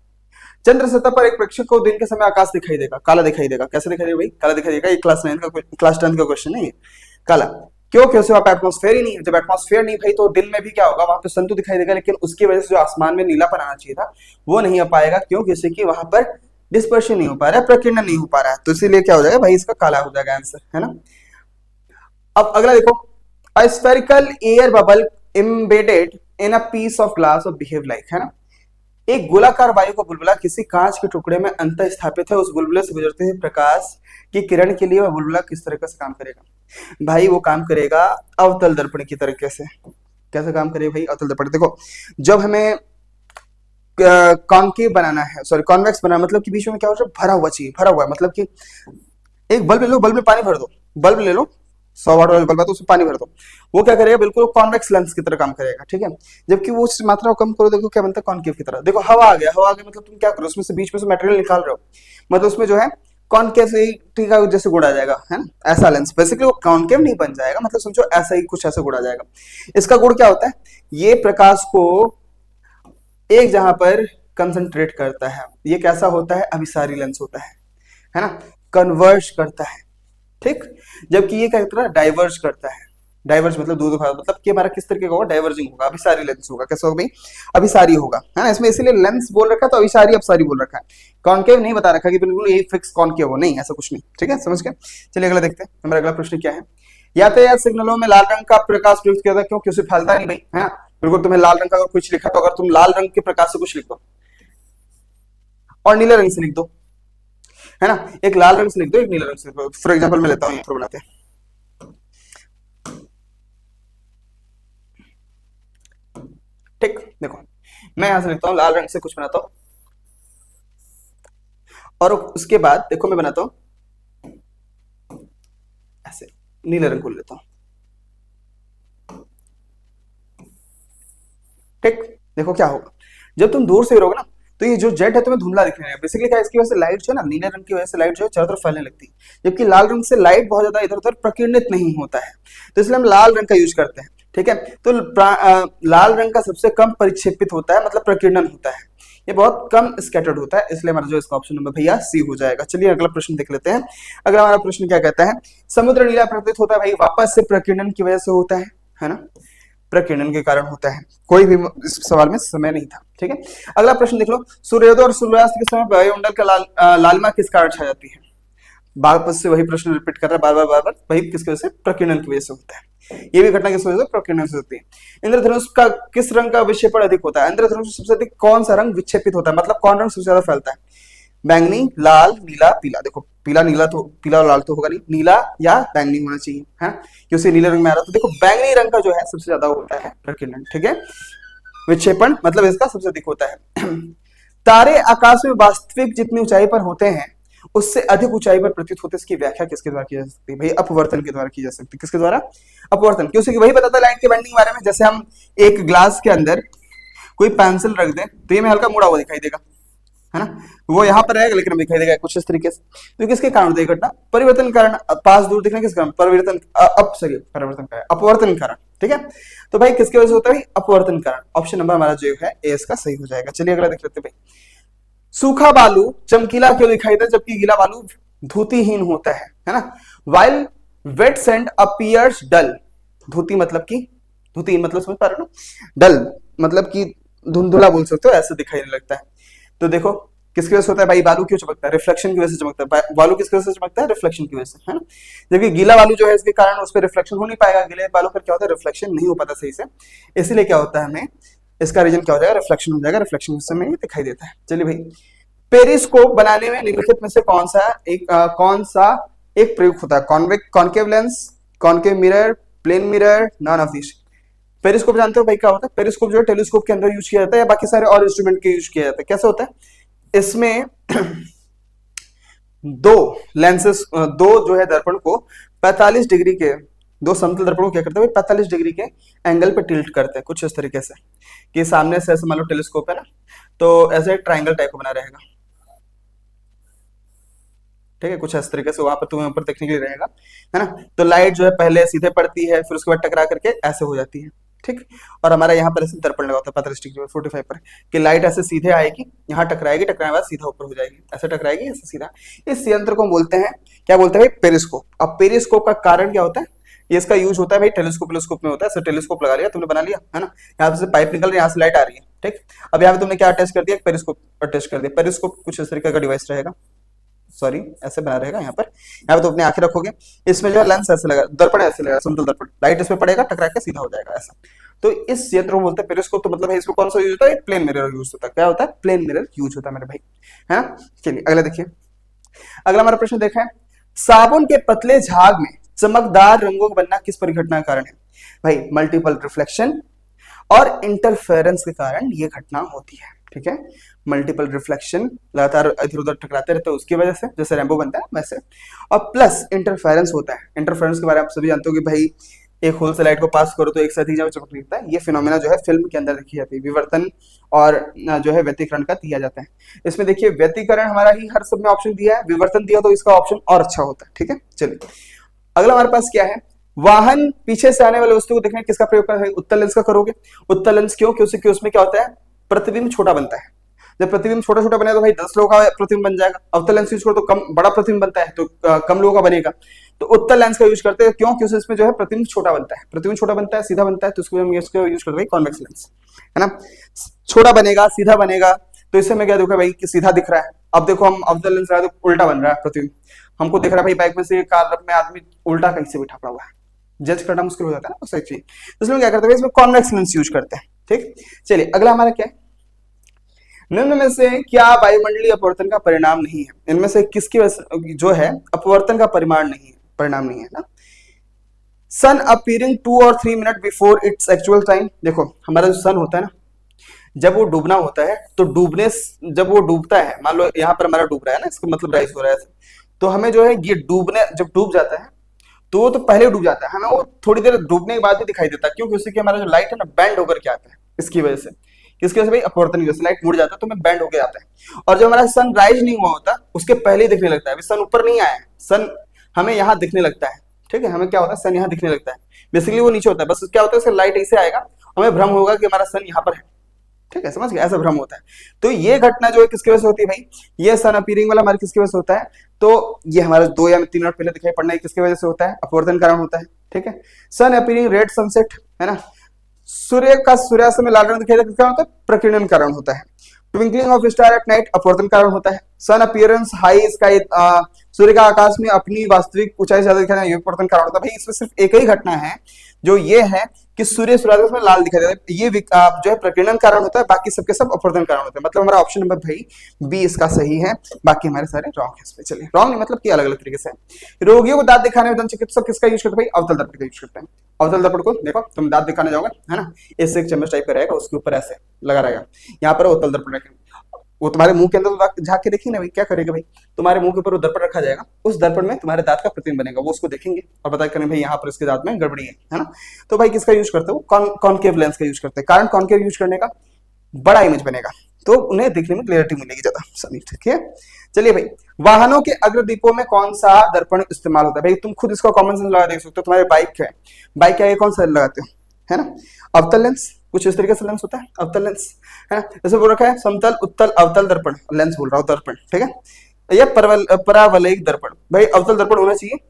चंद्र सतह पर एक प्रेक्षक को दिन के समय आकाश दिखाई देगा, काला दिखाई देगा, कैसे दिखाई देगा भाई, काला दिखाई देगा, ये क्लास 10 का क्वेश्चन है ये, काला क्यों, क्योंकि वहां पे एटमॉस्फेयर ही नहीं है, जब एटमॉस्फेयर नहीं भाई तो दिन में भी क्या होगा, वहां पे सन तो दिखाई देगा, लेकिन उसकी वजह से जो आसमान में नीलापन आना चाहिए था वो नहीं आ पाएगा, क्यों, क्योंकि वहां पर डिस्पर्शन नहीं हो पा रहा है, प्रकीर्णन नहीं हो पा रहा है, तो इसीलिए क्या हो जाएगा भाई, इसका काला हो जाएगा आंसर, है ना। अब अगला देखो, a spherical air bubble embedded in a piece of glass और बिहेव लाइक, है ना, एक गोलाकार वायु का बुलबुला किसी कांच के टुकड़े में अंत स्थापित है, उस बुलबुले से गुजरते हुए प्रकाश की किरण के लिए वह बुलबुला किस तरीके से काम करेगा, भाई वो काम करेगा अवतल दर्पण की तरीके से। कैसे काम करेगा भाई, अवतल दर्पण, देखो जब हमें कॉन्केव बनाना है, सॉरी कॉन्वेक्स बनाना, मतलब कि बीच में क्या हो रहा है, भरा हुआ चाहिए, भरा हुआ मतलब कि एक बल्ब ले लो, बल्ब में पानी भर दो, बल्ब ले लो 100 वाट वाला बल्ब है तो उसमें पानी भर दो, वो क्या करेगा, बिल्कुल कॉन्वेक्स लेंस की तरह काम करेगा, ठीक है। जबकि वो उस मात्रा को कम करो, देखो क्या बनता है, कॉन्केव की तरह। देखो हवा आ गया, हवा आ गया मतलब तुम क्या करो, उसमें से बीच में से मटेरियल निकाल रहे हो, मतलब उसमें जो है कॉन्केव का जैसे गुड़ा जाएगा, है ना, ऐसा लेंस, बेसिकली वो कॉन्केव नहीं बन जाएगा, मतलब समझो ऐसा ही कुछ ऐसा गुड़ा जाएगा। इसका गुण क्या होता है, ये प्रकाश को एक जहां पर कंसंट्रेट करता है, ये कैसा होता है, अभिसारी लेंस होता है ना, कन्वर्ज करता है, ठीक, जबकि ये क्या करता है, डाइवर्ज करता है, डाइवर्ज मतलब दूर भाग, मतलब कि हमारा किस तरीके का होगा, डाइवर्जिंग होगा, अभिसारी लेंस होगा। कैसा होगा भाई, अभिसारी होगा, है ना। इसमें इसीलिए लेंस बोल रखा है तो अभिसारी अपसारी बोल रखा है, कॉन्केव नहीं बता रखा कि बिल्कुल यही फिक्स कॉन्केव हो, नहीं ऐसा कुछ नहीं, ठीक है, समझ गए। चलिए अगला देखते हैं, हमारा अगला प्रश्न क्या है। यातायात सिग्नलों में लाल रंग का प्रकाश प्रयुक्त किया था, क्यों, क्यों से फैलता नहीं भाई, है ना। बिल्कुल तुम्हें लाल रंग का अगर कुछ लिखा तो अगर तुम लाल रंग के प्रकाश से कुछ लिख दो और नीले रंग से लिख दो, है ना, एक लाल रंग से लिख दो, एक नीले रंग से लिख दो। फॉर एग्जाम्पल मैं लेता हूँ, यहाँ पर बनाते हैं, ठीक, देखो मैं यहां से लिखता हूँ लाल रंग से कुछ बनाता हूँ, और उसके बाद देखो मैं बनाता हूँ ऐसे, नीले रंग को लेता हूँ, ठीक। देखो क्या होगा, जब तुम दूर से गिरोगे ना तो ये जो जेट है तुम्हें धुंधला दिखने लगेगा। बेसिकली क्या है, इसकी वजह से लाइट जो है ना, नीले रंग की वजह से लाइट जो है चारों तरफ फैलने लगती है, जबकि लाल रंग से लाइट बहुत ज्यादा इधर उधर प्रकीर्णित नहीं होता है, तो इसलिए हम लाल रंग का यूज करते हैं, ठीक है। तो लाल रंग का सबसे कम परिक्षेपित होता है, मतलब प्रकीर्णन होता है, ये बहुत कम स्कैटर्ड होता है, इसलिए हमारा जो इसका ऑप्शन नंबर भैया सी हो जाएगा। चलिए अगला प्रश्न देख लेते हैं। अगला हमारा प्रश्न क्या कहता है, समुद्र नीला प्रतीत होता है भाई, वापस से प्रकीर्णन की वजह से होता है ना, प्रकीर्णन के कारण होता है। कोई भी इस सवाल में समय नहीं था, ठीक है। अगला प्रश्न देख लो, सूर्योदय और सूर्यास्त के समय वायुमंडल का लालिमा किस कारण छा जाती है। वापस से वही प्रश्न रिपीट कर रहा है बार बार, वही किसकी वजह से, प्रकीर्णन की वजह से होता है। ये भी घटना किस वजह से, प्रकीर्णन से होती है। इंद्रधनुष का किस रंग का विक्षेपण अधिक होता है, इंद्रधनुष सबसे अधिक कौन सा रंग विक्षेपित होता है, मतलब कौन रंग सबसे ज्यादा फैलता है, बैंगनी, लाल, नीला, पीला। देखो पीला नीला तो, पीला और लाल तो होगा नहीं, नीला या बैंगनी होना चाहिए, है, क्योंकि नीले रंग में आ रहा, तो देखो बैंगनी रंग का जो है सबसे ज्यादा होता है प्रकीर्णन, ठीक है, विक्षेपण मतलब इसका सबसे अधिक होता है। तारे आकाश में वास्तविक जितनी ऊंचाई पर होते हैं उससे अधिक ऊंचाई पर प्रतीत होते, इसकी व्याख्या किसके द्वारा की जा सकती है भाई, अपवर्तन के द्वारा की जा सकती है। किसके द्वारा, अपवर्तन, क्योंकि वही बताता है लाइट के बेंडिंग के बारे में। जैसे हम एक ग्लास के अंदर कोई पेंसिल रख दें तो ये में हल्का मुड़ा हुआ दिखाई देगा, है ना, वो यहाँ पर रहेगा लेकिन दिखाई देगा कुछ इस तरीके से, तो किसके कारण होती है घटना, परिवर्तन कारण, पास दूर दिखने किस कारण, परिवर्तन, परिवर्तन का है, अपवर्तन कारण, ठीक है। तो भाई किसकी वजह से होता है, अपवर्तन कारण। ऑप्शन नंबर हमारा जो है ए इसका सही हो जाएगा। चलिए अगला देख लेते हैं भाई, सूखा बालू चमकीला क्यों दिखाई देता है जबकि गीला बालू धूतिहीन होता है ना। वाइल वेट सैंड अपीयर्स डल, धूती मतलब की, धूति मतलब समझ पा रहे हो ना, डल मतलब कि धुंधुला बोल सकते हो, ऐसे दिखाई नहीं लगता है। तो देखो किसकी वजह से होता है भाई, बालू क्यों चमकता है, रिफ्लेक्शन की वजह से चमकता है। बालू किसकी वजह से चमकता है, रिफ्लेक्शन की वजह से, है ना। जबकि गीला बालू जो है इसके कारण उस पर रिफ्लेक्शन हो नहीं पाएगा, गीले बालू पर क्या होता है, रिफ्लेक्शन नहीं हो पाता सही से, इसीलिए क्या होता है, हमें इसका रीजन क्या हो जाएगा, रिफ्लेक्शन हो जाएगा, रिफ्लेक्शन उस समय दिखाई देता है। चलिए भाई, पेरिस्कोप बनाने में निम्नलिखित में से कौन सा एक प्रयुक्त होता है, concave lens, concave mirror, plane mirror, none of this. Periscope जानते हो भाई क्या होता है, पेरिस्कोप जो है टेलीस्कोप के अंदर यूज किया जाता है या बाकी सारे और इंस्ट्रूमेंट के यूज किया जाता है। कैसे होता है, इसमें दो लेंसेस, दो जो है दर्पण को 45 डिग्री के, दो समतल दर्पण को क्या करते हैं 45 डिग्री के एंगल पे टिल्ट करते हैं कुछ इस तरीके से, कि सामने से ऐसे मान लो टेलीस्कोप है ना, तो ऐसे ट्राइंगल टाइप का बना रहेगा, ठीक है, कुछ इस तरीके से वहां पर तुम्हें ऊपर देखने के लिए रहेगा, है ना। तो लाइट जो है पहले सीधे पड़ती है, फिर उसके बाद टकरा करके ऐसे हो जाती है, ठीक। और हमारा यहाँ पर ऐसे दर्पण लगा होता है 45 डिग्री 45 पर, कि लाइट ऐसे सीधे आएगी, यहाँ टकराएगी, टकराने के बाद सीधा ऊपर हो जाएगी, ऐसे टकराएगी ऐसे सीधा। इस यंत्र को बोलते हैं, क्या बोलते हैं भाई, पेरिस्कोप। अब पेरिस्कोप का कारण क्या होता है, ये इसका यूज होता है भाई टेलीस्कोप में होता है। टेलीस्कोप लगा लिया तुमने, बना लिया, है ना, यहाँ से पाइप निकल रही है, यहाँ से लाइट आ रही है, ठीक। अब यहाँ पे तुमने क्या अटैच कर दिया, पेरिस्कोप अटैच कर दिया। पेरिस्कोप कुछ इस तरीके का डिवाइस रहेगा, सॉरी ऐसे बना रहेगा, यहाँ पे तो अपने आंखें रखोगे, इसमें जो है लेंस ऐसे लगा, दर्पण ऐसे लगा, समतल दर्पण, लाइट इसमें पड़ेगा, टकरा के सीधा हो जाएगा ऐसा। तो इस यंत्र को बोलते हैं पेरिस्कोप। तो मतलब है इसमें कौन सा यूज होता है, प्लेन मिरर यूज होता है। क्या होता है, प्लेन मिरर यूज होता है मेरे भाई, है ना। चलिए अगला देखिए, अगला हमारा प्रश्न देखा है, साबुन के पतले झाग में चमकदार रंगों का बनना किस परिघटना का कारण है भाई, मल्टीपल रिफ्लेक्शन और इंटरफेरेंस के कारण ये घटना होती है, ठीक है। मल्टीपल रिफ्लेक्शन, लगातार इधर उधर टकराते रहते हैं उसकी वजह से, जैसे रेनबो बनता है वैसे, और प्लस इंटरफेरेंस होता है। इंटरफेरेंस के बारे में आप सभी जानते हो कि भाई एक होल से लाइट को पास करो तो एक साथ ही जब चमक दिखता है। ये फिनोमेना जो है फिल्म के अंदर देखी जाती है, विवर्तन और जो है व्यतिकरण का दिया जाता है। इसमें देखिए व्यतिकरण हमारा ही हर सब में ऑप्शन दिया है, विवर्तन दिया तो इसका ऑप्शन और अच्छा होता है, ठीक है। चलिए अगला हमारे पास क्या है, वाहन पीछे से आने वाले वस्तु को देखने किसका प्रयोग कर, उत्तल लेंस का करोगे। उत्तल लेंस क्यों, क्योंकि उसमें क्या होता है, प्रतिबिंब छोटा बनता है। जब प्रतिबिंब छोटा छोटा बनेगा तो भाई 10 लोगों का प्रतिबिंब बन जाएगा। अवतल लेंस यूज करो तो कम बड़ा प्रतिबिंब बनता है, तो कम लोगों का बनेगा। तो उत्तल लेंस का यूज करते हैं, क्यों? क्योंकि इसमें जो है प्रतिबिंब छोटा बनता है, प्रतिबिंब छोटा बनता है, सीधा बनता है, तो उसको हम इसको यूज करते हैं कॉन्वेक्स लेंस, है ना। छोटा बनेगा, सीधा बनेगा, तो इससे मैं क्या देखो भाई कि सीधा दिख रहा है। अब देखो हम अवतल लेंस लगाए तो उल्टा बन रहा है प्रतिबिंब, हमको दिख रहा है भाई बैक में से कार में आदमी उल्टा कहीं से बैठा पड़ा हुआ है, जज करना मुश्किल हो जाता है ना उस चीज। इसलिए क्या करते हैं इसमें कॉन्वेक्स लेंस यूज करते हैं। ठीक, चलिए अगला हमारा क्या है, निम्न में से क्या वायुमंडलीय अपवर्तन का परिणाम नहीं है? इनमें से किसकी जो है अपवर्तन का परिमाण नहीं है, परिणाम नहीं है ना। सन अपीयरिंग 2 और 3 minute before its actual time. देखो हमारा जो सन होता है ना, जब वो डूबना होता है तो डूबने, जब वो डूबता है, मान लो यहाँ पर हमारा डूब रहा है ना, इसका मतलब राइज हो रहा है, तो हमें जो है ये डूबने, जब डूब जाता है तो वो तो पहले डूब जाता है, हमें वो थोड़ी देर डूबने के बाद भी दिखाई देता है, क्योंकि उससे कि हमारा जो लाइट है ना बैंड होकर के आता है, इसकी वजह से। किसकी वजह से भाई? अपवर्तन की वजह से लाइट मुड़ जाता है, तो हमें बैंड होकर आता है। और जब हमारा सन राइज नहीं हुआ होता उसके पहले ही दिखने लगता है, अभी सन ऊपर नहीं आया है, सन हमें यहाँ दिखने लगता है। ठीक है, हमें क्या होता है, सन यहाँ दिखने लगता है, बेसिकली वो नीचे होता है, बस क्या होता है इसका लाइट ऐसे आएगा, हमें भ्रम होगा कि हमारा सन यहाँ पर है। ठीक है, समझ गए, ऐसा भ्रम होता है। तो ये घटना जो है किसकी वजह से होती है भाई? ये सन अपीयरिंग वाला हमारे किसकी वजह से होता है? तो ये हमारा 2 या 3 मिनट पहले दिखाई पड़ना है, किसकी वजह से होता है? अपवर्तन कारण होता है। ठीक है, सन अपीयरिंग रेड सनसेट, है ना। सूर्य का सूर्यास्त में लाल रंग दिखाई देता है, किसका होता है? प्रकीर्णन कारण होता है। Twinkling of star at night अपवर्तन कारण होता है। सन अपीयरेंस हाई स्काई, सूर्य का आकाश में अपनी वास्तविक ऊंचाई से ज्यादा दिखाना, ये अपवर्तन कारण होता है। भाई इसमें सिर्फ एक ही घटना है जो ये है कि सूर्य सूर्यास्त में लाल दिखाई देता है, ये जो है प्रकीर्णन कारण होता है, बाकी सबके सब अपवर्तन कारण होते हैं। मतलब हमारा ऑप्शन नंबर भाई बी इसका सही है, बाकी हमारे सारे रॉन्ग है इसमें। चलिए रॉन्ग नहीं मतलब कि अलग अलग तरीके से। रोगियों को दांत दिखाने में दंत चिकित्सक किसका यूज करते हैं भाई? अवतल दर्पण का यूज करते हैं। अवतल दर्पण को देखो, तुम दांत दिखाने जाओगे, है ना, इससे एक चम्मच टाइप का रहेगा, उसके ऊपर ऐसे लगा रहेगा, यहाँ पर अवतल दर्पण रखेंगे, वो तुम्हारे मुंह के अंदर झांक के देखेंगे ना भाई, क्या करेगा भाई? तुम्हारे मुंह के ऊपर वो दर्पण रखा जाएगा, उस दर्पण में तुम्हारे दांत का प्रतिबिंब बनेगा, वो उसको देखेंगे और पता करें भाई यहाँ पर इसके दांत में गड़बड़ी है ना। तो भाई किसका यूज करते हो? कॉनकेव लेंस का यूज करते हैं। कारण कॉनकेव यूज करने का, बड़ा इमेज बनेगा तो उन्हें देखने में क्लियरिटी मिलेगी ज्यादा। सही, ठीक है। चलिए भाई, वाहनों के अग्रदीपों में कौन सा दर्पण इस्तेमाल होता है? भाई तुम खुद इसका कॉमन सेंस लगा देख सकते हो, तुम्हारे बाइक है, बाइक के आगे कौन सा लगाते हो, है ना? अवतल लेंस, कुछ इस तरीके से लेंस होता है अवतल लेंस, है ना। जैसे बोल रखा है समतल, उत्तल, अवतल दर्पण, लेंस बोल रहा हूं, दर्पण, ठीक है। यह परावलयिक दर्पण, भाई अवतल दर्पण होना चाहिए,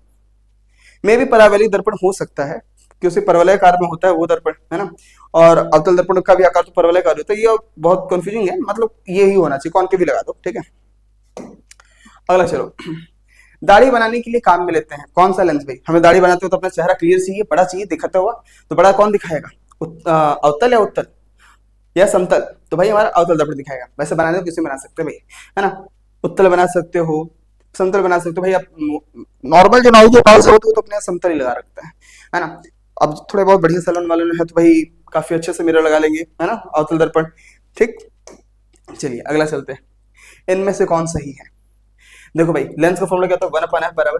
मे भी परावलयिक दर्पण हो सकता है क्योंकि परवलयाकार में होता है वो दर्पण, है ना। और अवतल दर्पण का भी आकार तो परवलयाकार होता है, ये बहुत कंफ्यूजिंग है, मतलब ये ही होना चाहिए, कॉनकेव भी लगा दो, ठीक है। अगला चलो, दाढ़ी बनाने के लिए काम में लेते हैं कौन सा लेंस? भाई हमें दाढ़ी बनाते हो तो अपना चेहरा क्लियर चाहिए, बड़ा चाहिए, दिखाता हुआ, तो बड़ा कौन दिखाएगा? अवतल या उत्तल या समतल? तो भाई हमारा अवतल दर्पण दिखाएगा। वैसे बनाने तो किसी बना सकते हो भाई, है ना, उत्तल बना सकते हो, समतल बना सकते हो। भाई आप नॉर्मल जो नाई के बाल से होते हो तो अपने समतल ही लगा रखता है ना। अब थोड़े बहुत बढ़िया सैलून वाले है तो भाई काफी अच्छे से मिरर लगा लेंगे, है ना, अवतल दर्पण, ठीक। चलिए अगला चलते हैं, इनमें से कौन सही है? देखो भाई लेंस का फॉर्मूला क्या होता है? 1/f बराबर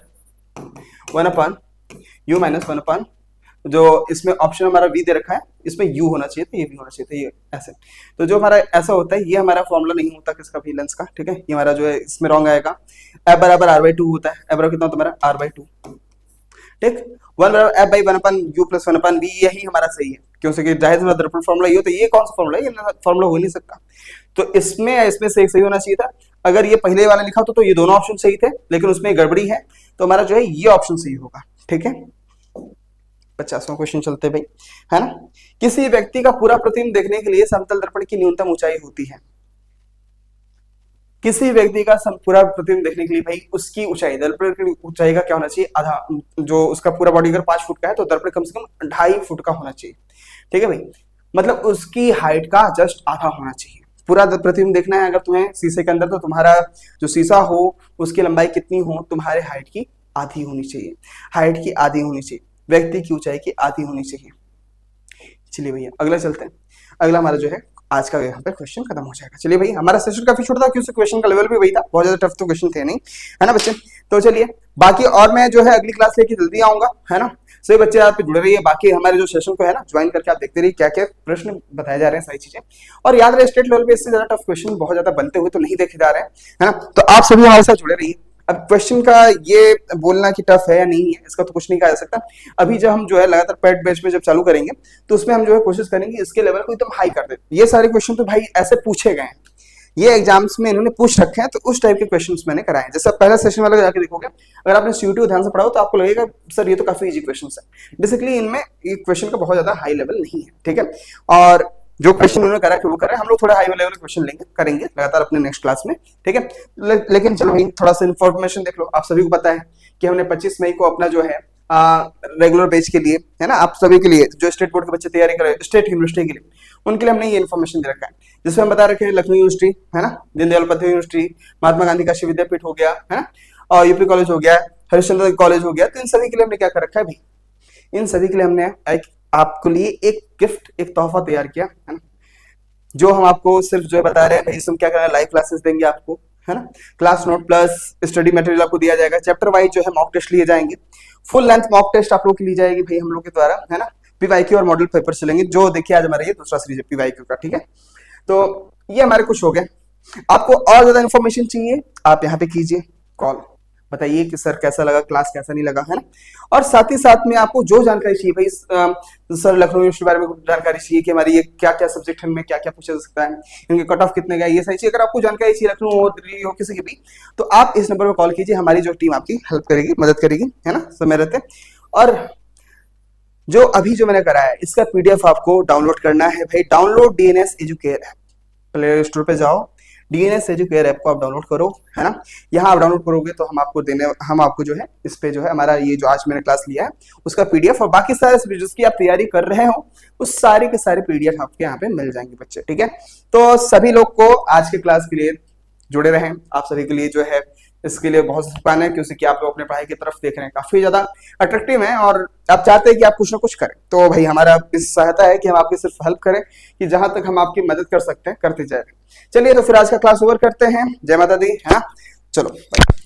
1/u माइनस 1/, जो इसमें ऑप्शन हमारा v दे रखा है, इसमें u होना चाहिए था, ये v होना चाहिए था, ये ऐसे। तो जो हमारा ऐसा होता है ये हमारा फॉर्मूला नहीं होता किसका भी, लेंस का, ठीक है। ये हमारा जो है इसमें रॉन्ग आएगा। f बराबर r/2 होता है, f बराबर कितना होता है हमारा? r/2, ठीक। 1 बराबर f by 1/u plus 1/v, यही हमारा सही है, क्योंकि जाहिर सी बात दर्पण फॉर्मूला ये, तो ये कौन सा फॉर्मूला है? ये फॉर्मूला हो नहीं सकता। तो इसमें से एक सही होना चाहिए था। अगर ये पहले वाला लिखा तो ये दोनों ऑप्शन सही थे, लेकिन उसमें गड़बड़ी है, तो हमारा जो है ये ऑप्शन सही होगा, ठीक है। 50वां क्वेश्चन चलते भाई, है ना। किसी व्यक्ति का पूरा प्रतिबिंब देखने के लिए समतल दर्पण की न्यूनतम ऊंचाई होती है। किसी व्यक्ति का पूरा प्रतिबिंब देखने के लिए भाई उसकी ऊंचाई, दर्पण की ऊंचाई का क्या होना चाहिए? आधा, जो उसका पूरा बॉडी अगर 5 फुट का है तो दर्पण कम से कम 2.5 फुट का होना चाहिए, ठीक है भाई। मतलब उसकी हाइट का जस्ट आधा होना चाहिए। पूरा प्रतिबिंब देखना है अगर तुम्हें शीशे के अंदर, तो तुम्हारा जो शीशा हो उसकी लंबाई कितनी हो? तुम्हारे हाइट की आधी होनी चाहिए, हाइट की आधी होनी चाहिए, व्यक्ति की ऊंचाई की आधी होनी चाहिए। चलिए भैया अगला चलते हैं। अगला हमारा जो है आज का यहाँ पे क्वेश्चन खत्म हो जाएगा। चलिए भाई हमारा सेशन काफी छोटा था क्योंकि क्वेश्चन का लेवल भी वही था, बहुत ज्यादा टफ तो क्वेश्चन थे नहीं, है ना बच्चे। तो चलिए बाकी और मैं जो है अगली क्लास लेके जल्दी आऊंगा, है ना। सभी बच्चे आप जुड़े रहिए, बाकी हमारे जो सेशन को है ना ज्वाइन करके आप देखते रहिए क्या क्या प्रश्न बताए जा रहे हैं, सारी चीजें। और याद रहे स्टेट लेवल पे इससे ज्यादा टफ क्वेश्चन बहुत ज्यादा बनते हुए तो नहीं देखे जा रहे हैं, है ना। तो आप सभी हमारे साथ जुड़े रहिए। अब क्वेश्चन का ये बोलना कि टफ है या नहीं है इसका तो कुछ नहीं कहा जा सकता। अभी जब हम जो है लगातार पेड बैच में जब चालू करेंगे तो उसमें हम जो है कोशिश करेंगे इसके लेवल को एकदम हाई कर दे। ये सारे क्वेश्चन तो भाई ऐसे पूछे गए हैं ये एग्जाम्स में इन्होंने पूछ रखे हैं, तो उस टाइप के क्वेश्चंस मैंने कराए हैं। जैसे आप पहला सेशन वाला जाके देखोगे, अगर आपने सीयूटी को ध्यान से पढ़ा हो तो आपको लगेगा सर ये तो काफी इजी क्वेश्चंस है। बेसिकली इनमें ये क्वेश्चन का बहुत ज्यादा हाई लेवल नहीं है, ठीक है। और जो क्वेश्चन उन्होंने करा कि वो करें, हम लोग थोड़ा हाई लेवल क्वेश्चन लेंगे करेंगे लगातार अपने नेक्स्ट क्लास में, ठीक है। लेकिन चलो भाई थोड़ा सा इन्फॉर्मेशन देख लो। आप सभी को पता है कि हमने 25 मई को अपना जो है रेगुलर बैच के लिए, है ना, आप सभी के लिए जो स्टेट बोर्ड के बच्चे तैयारी कर रहे हैं स्टेट यूनिवर्सिटी के लिए, उनके लिए हमने ये इन्फॉर्मेशन दे रखा है, जिसमें हम बता रखे हैं लखनऊ यूनिवर्सिटी, है ना, दीनदयाल उपाध्याय यूनिवर्सिटी, महात्मा गांधी काशी विद्यापीठ हो गया, है ना, और यूपी कॉलेज हो गया, हरिश्चंद्र कॉलेज हो गया। तो इन सभी के लिए हमने क्या कर रखा है भाई, इन सभी के लिए हमने एक आपके लिए एक गिफ्ट, एक तोहफा तैयार किया, है ना, जो हम आपको सिर्फ जो है बता रहे हैं भाई, इसमें क्या करना है, लाइव क्लासेस देंगे आपको, है ना, class note plus study material आपको दिया जाएगा, चैप्टर वाइज जो है मॉक टेस्ट लिए जाएंगे, फुल लेंथ मॉक टेस्ट आप लोग की ली जाएगी भाई हम लोग के द्वारा, है ना, पीवाईक्यू और मॉडल पेपर चलेंगे, जो देखिए आज हमारा ये दूसरा सीरीज है पीवाईक्यू का, ठीक है। तो ये हमारे कुछ हो गए। आपको और ज्यादा इन्फॉर्मेशन चाहिए, आप यहाँ पे कीजिए कॉल, बताइए कि सर कैसा लगा क्लास, कैसा नहीं लगा, है ना। और साथ ही साथ में आपको जो जानकारी चाहिए भाई, सर लखनऊ यूनिवर्सिटी के बारे में जानकारी चाहिए कि हमारी ये क्या क्या सब्जेक्ट है, में क्या क्या पूछा जा सकता है, इनके कट ऑफ कितने का, ये सही चाहिए। अगर आपको जानकारी चाहिए लखनऊ हो, दिल्ली हो, किसी की भी, तो आप इस नंबर पर कॉल कीजिए, हमारी जो टीम आपकी हेल्प करेगी, मदद करेगी, है ना, समय रहते। और जो अभी जो मैंने कराया है इसका पीडीएफ आपको डाउनलोड करना है भाई, download DNS educare app, play store पे जाओ, डीएनएस एजुकेयर ऐप को आप डाउनलोड करो, है ना। यहाँ आप डाउनलोड करोगे तो हम आपको जो है इस पे जो है हमारा ये जो आज मैंने क्लास लिया है उसका पीडीएफ और बाकी सारे जिसकी आप तैयारी कर रहे हो उस सारे के सारे पीडीएफ आपके यहाँ पे मिल जाएंगे बच्चे, ठीक है। तो सभी लोग को आज के क्लास के लिए जुड़े रहें, आप सभी के लिए जो है इसके लिए बहुत शुभकामनाएं है, क्योंकि आप लोग अपने पढ़ाई की तरफ देख रहे हैं, काफी ज्यादा अट्रैक्टिव है और आप चाहते हैं कि आप कुछ ना कुछ करें। तो भाई हमारा इस सहायता है कि हम आपकी सिर्फ हेल्प करें, कि जहां तक हम आपकी मदद कर सकते हैं करते जाए। चलिए तो फिर आज का क्लास ओवर करते हैं। जय माता दी, है ना, चलो बाय।